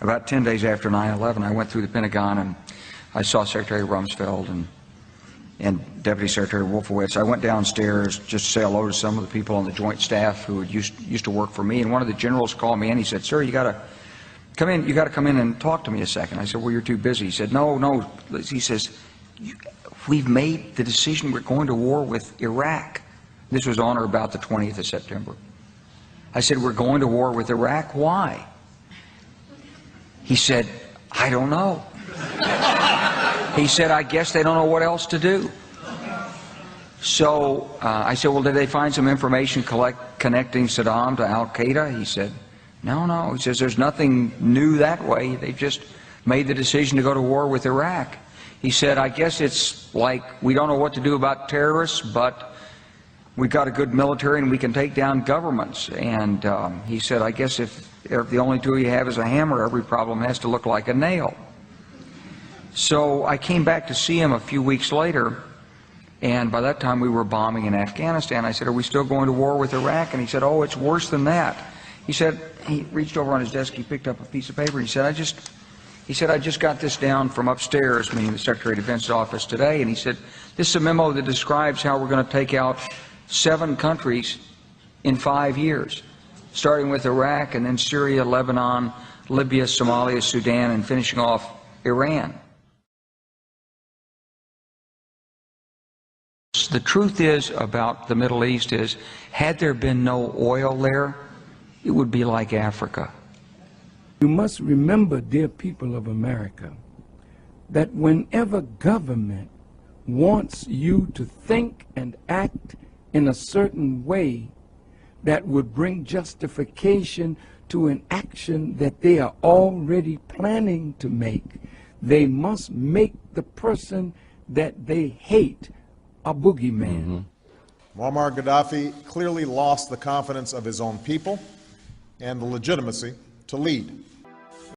About 10 days after 9/11, I went through the Pentagon and I saw Secretary Rumsfeld and Deputy Secretary Wolfowitz. I went downstairs just to say hello to some of the people on the joint staff who used to work for me, and one of the generals called me in. He said, "Sir, you got to come in. You got to come in and talk to me a second." I said, "Well, you're too busy." He said, "No." He says, "We've made the decision. We're going to war with Iraq." This was on or about the 20th of September. I said, "We're going to war with Iraq. Why?" He said, "I don't know." He said, "I guess they don't know what else to do." So I said, "Well, did they find some information connecting Saddam to Al-Qaeda?" He said, No. He says, "There's nothing new that way. They've just made the decision to go to war with Iraq." He said, "I guess it's like we don't know what to do about terrorists, but we've got a good military and we can take down governments." And he said, "I guess if the only tool you have is a hammer, every problem has to look like a nail." So I came back to see him a few weeks later, and by that time we were bombing in Afghanistan. I said, "Are we still going to war with Iraq?" And he said, "Oh, it's worse than that." He said, he reached over on his desk, he picked up a piece of paper, and he said, I just got this down from upstairs," meaning the Secretary of Defense's office today, and he said, "This is a memo that describes how we're going to take out 7 countries in 5 years, starting with Iraq and then Syria, Lebanon, Libya, Somalia, Sudan, and finishing off Iran." The truth is about the Middle East is, had there been no oil there, it would be like Africa. You must remember, dear people of America, that whenever government wants you to think and act in a certain way that would bring justification to an action that they are already planning to make, they must make the person that they hate a boogeyman. Muammar Gaddafi clearly lost the confidence of his own people and the legitimacy to lead.